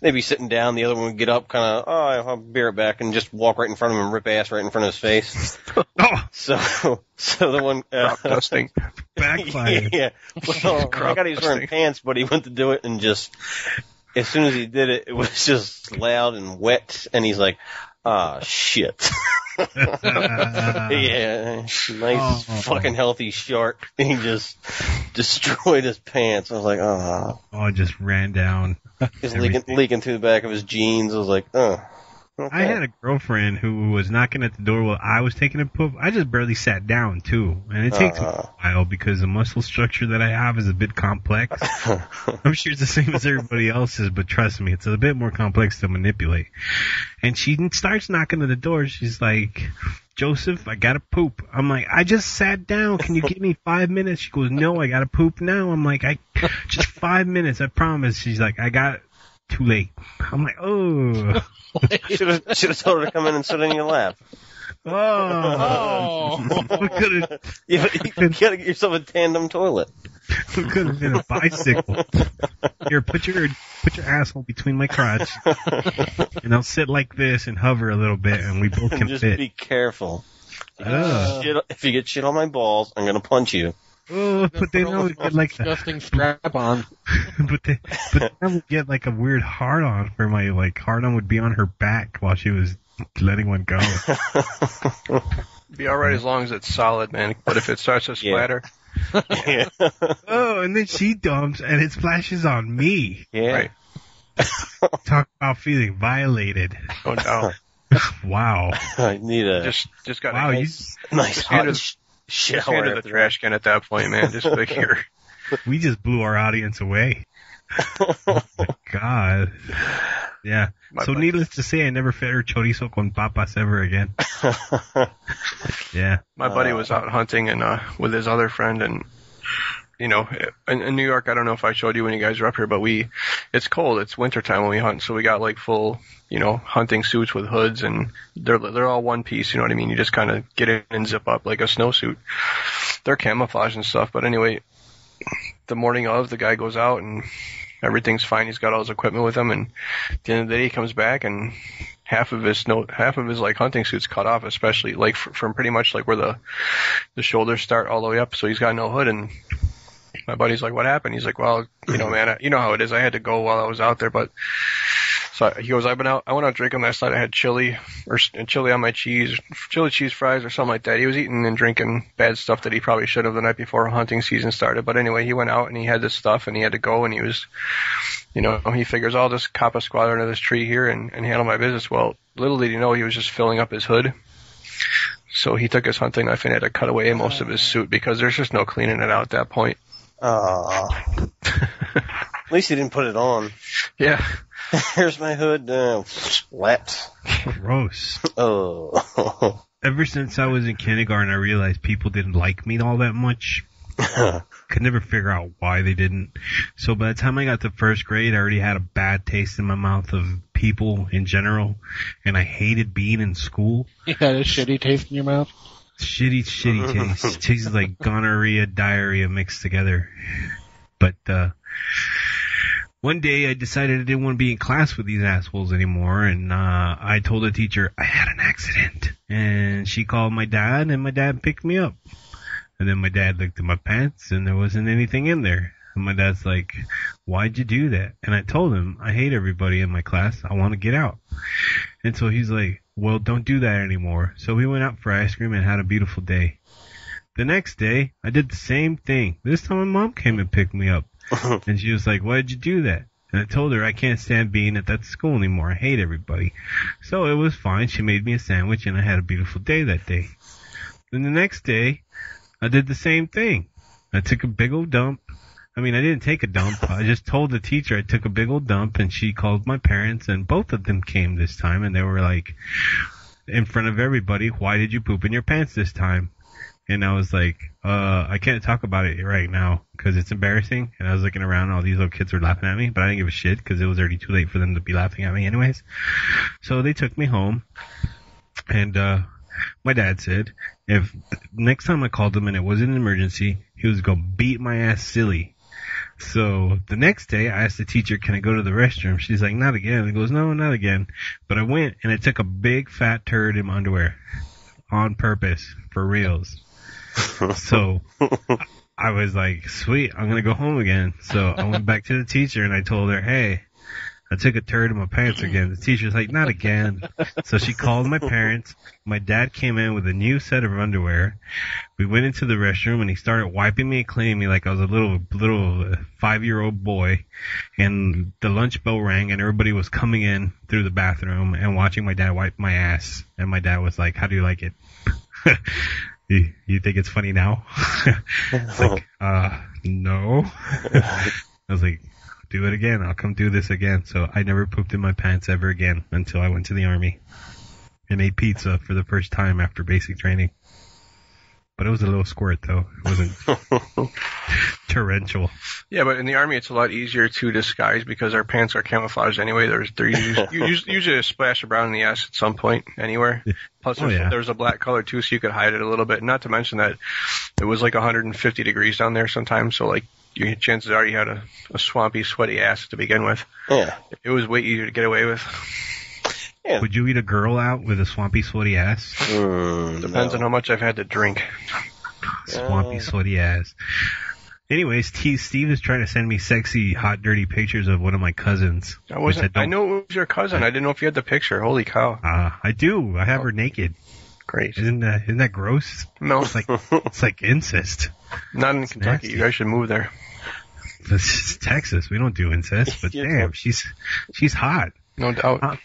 they'd be sitting down, the other one would get up, kind of, I'll be right back, and just walk right in front of him and rip ass right in front of his face. So the one dusting backfired. Yeah. Well, I got he was wearing pants, but he went to do it and just as soon as he did it, it was just loud and wet, and he's like, shit. Yeah, nice fucking healthy shark. He just destroyed his pants. I was like, Oh, it just ran down. Just leaking through the back of his jeans. I was like, Okay. I had a girlfriend who was knocking at the door while I was taking a poop. I just barely sat down, too. And it takes a while because the muscle structure that I have is a bit complex. I'm sure it's the same as everybody else's, but trust me, it's a bit more complex to manipulate. And she starts knocking at the door. She's like, Joseph, I gotta poop. I'm like, I just sat down. Can you give me 5 minutes? She goes, no, I gotta poop now. I'm like, just 5 minutes, I promise. She's like, I got it. Too late. I'm like, oh. Should have told her to come in and sit in your lap. Oh. You gotta get yourself a tandem toilet. It could have been a bicycle. Here, put your asshole between my crotch, and I'll sit like this and hover a little bit, and we both can just fit. Be careful. If you get shit on my balls, I'm gonna punch you. Oh, but they know we get like disgusting strap on. but then would get like a weird hard on for my hard on would be on her back while she was letting one go. Be alright as long as it's solid, man. But if it starts to splatter. Yeah. Oh, and then she dumps and it splashes on me. Yeah. Right. Talk about feeling violated. Oh no. Wow. I need a just got wow, nice hot shower. Just hand her the trash can at that point, man. Just like here. We just blew our audience away. Oh my God. Yeah. So needless to say, I never fed her chorizo con papas ever again. Yeah. My buddy was out hunting and with his other friend, and you know, in New York, I don't know if I showed you when you guys were up here, but it's cold. It's wintertime when we hunt, so we got like full, you know, hunting suits with hoods, and they're all one piece, you know what I mean? You just kind of get in and zip up like a snowsuit. They're camouflage and stuff, but anyway, the morning of, the guy goes out and everything's fine. He's got all his equipment with him, and at the end of the day, he comes back and half of his like hunting suit's cut off, especially like from pretty much like where the shoulders start all the way up. So he's got no hood, and my buddy's like, what happened? He's like, well, you know, man, you know how it is. I had to go while I was out there, but So he goes, I went out drinking last night. I had chili on my cheese, chili cheese fries or something like that. He was eating and drinking bad stuff that he probably should have the night before hunting season started. But anyway, he went out and he had this stuff and he had to go and he was, he figures I'll just cop a squat under this tree here and handle my business. Well, little did he know he was just filling up his hood. So he took his hunting knife and had to cut away most of his suit because there's just no cleaning it out at that point. At least he didn't put it on. Yeah. Here's my hood. Slapped. Gross. Oh. Ever since I was in kindergarten, I realized people didn't like me all that much. Could never figure out why they didn't. So by the time I got to first grade, I already had a bad taste in my mouth of people in general, and I hated being in school. You had a shitty taste in your mouth? Shitty taste. Tastes like gonorrhea, diarrhea mixed together. But, one day I decided I didn't want to be in class with these assholes anymore, and I told the teacher I had an accident. And she called my dad, and my dad picked me up. And then my dad looked at my pants, and there wasn't anything in there. And my dad's like, why'd you do that? And I told him, I hate everybody in my class. I want to get out. And so he's like, well, don't do that anymore. So we went out for ice cream and had a beautiful day. The next day, I did the same thing. This time my mom came and picked me up. And she was like, why'd you do that? And I told her I can't stand being at that school anymore. I hate everybody. So it was fine. She made me a sandwich and I had a beautiful day that day. Then the next day, I did the same thing. I took a big old dump. I mean, I didn't take a dump. I just told the teacher I took a big old dump, and she called my parents, and both of them came this time, and they were like, in front of everybody, why did you poop in your pants this time? And I was like, I can't talk about it right now because it's embarrassing. And I was looking around, and all these little kids were laughing at me, but I didn't give a shit because it was already too late for them to be laughing at me anyways. So they took me home, and my dad said if next time I called him and it wasn't an emergency, he was going to beat my ass silly. So the next day, I asked the teacher, can I go to the restroom? She's like, not again. He goes, no, not again. But I went, and I took a big fat turd in my underwear on purpose, for reals. So I was like, sweet, I'm going to go home again. So I went back to the teacher, and I told her, hey, I took a turd in my pants again. The teacher's like, not again. So she called my parents. My dad came in with a new set of underwear. We went into the restroom, and he started wiping me and cleaning me like I was a little 5-year-old boy. And the lunch bell rang, and everybody was coming in through the bathroom and watching my dad wipe my ass. And my dad was like, how do you like it? You think it's funny now? It's like, no. I was like, do it again. I'll come do this again. So I never pooped in my pants ever again until I went to the Army and ate pizza for the first time after basic training. But it was a little squirt, though. It wasn't torrential. Yeah, but in the Army, it's a lot easier to disguise because our pants are camouflaged anyway. They're usually a splash of brown in the ass at some point anywhere. Plus, there's a black color, too, so you could hide it a little bit. Not to mention that it was like 150 degrees down there sometimes, so like chances are you had a swampy, sweaty ass to begin with. Yeah. It was way easier to get away with. Yeah. Would you eat a girl out with a swampy, sweaty ass? Depends on how much I've had to drink. Swampy, sweaty ass. Anyways, Steve is trying to send me sexy, hot, dirty pictures of one of my cousins. I know it was your cousin. I didn't know if you had the picture. Holy cow. I do. I have her naked. Great. Isn't that gross? No. It's like incest. Not in Kentucky. Nasty. You guys should move there. This is Texas. We don't do incest, but damn, she's hot. No doubt.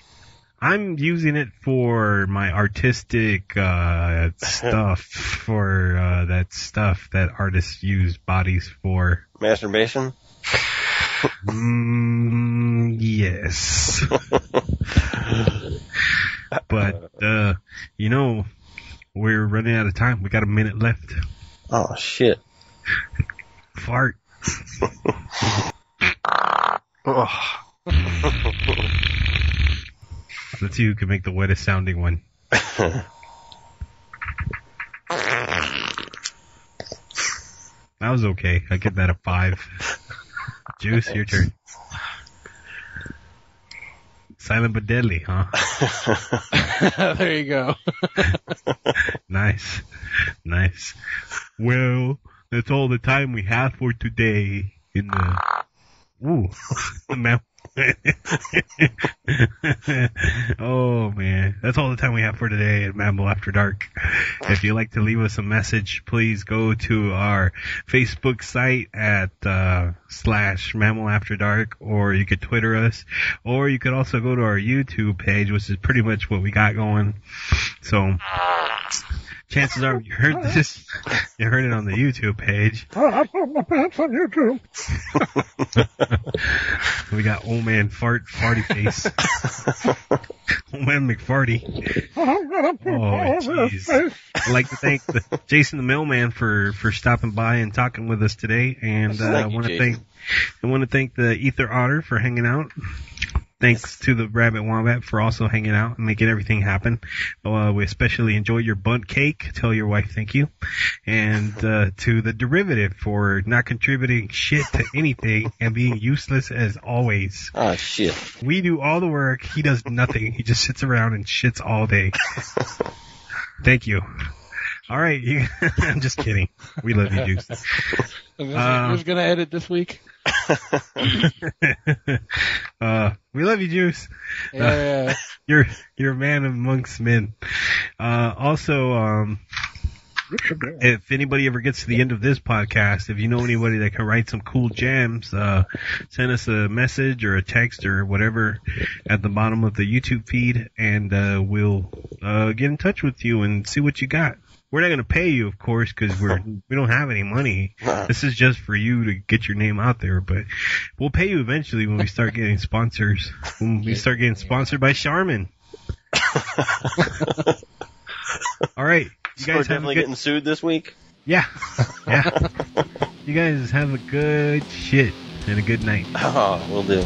I'm using it for my artistic stuff, for that stuff that artists use bodies for. Masturbation? Yes. But, we're running out of time. We got a minute left. Oh, shit. Fart. Let's see who can make the wettest sounding one. That was okay. I give that a 5. Juice, your turn. Silent but deadly, huh? There you go. Nice. Well, that's all the time we have for today in the Oh man, that's all the time we have for today at Mammal After Dark. If you'd like to leave us a message, please go to our Facebook site at /Mammal After Dark, or you could Twitter us, or you could also go to our YouTube page, which is pretty much what we got going. So chances are you heard this. You heard it on the YouTube page. I put my pants on YouTube. We got old man farty face. Old man McFarty. I'm gonna poop all over his face. I'd like to thank Jason the Mailman for stopping by and talking with us today, and I want to thank the Ether Otter for hanging out. Thanks to the Rabbit Wombat for also hanging out and making everything happen. We especially enjoyed your bunt cake. Tell your wife thank you. And to the Derivative for not contributing shit to anything and being useless as always. Oh, shit. We do all the work. He does nothing. He just sits around and shits all day. Thank you. All right. I'm just kidding. We love you, Juice. Who's going to edit this week? We love you, Juice. Yeah. You're a man amongst men. Also, if anybody ever gets to the end of this podcast, if you know anybody that can write some cool jams, send us a message or a text or whatever at the bottom of the YouTube feed, and we'll get in touch with you and see what you got. We're not going to pay you, of course, because we don't have any money. This is just for you to get your name out there, but we'll pay you eventually when we start getting sponsors. When we start getting sponsored by Charmin. All right. You guys We're definitely getting sued this week? Yeah. You guys have a good shit and a good night. Oh, will do.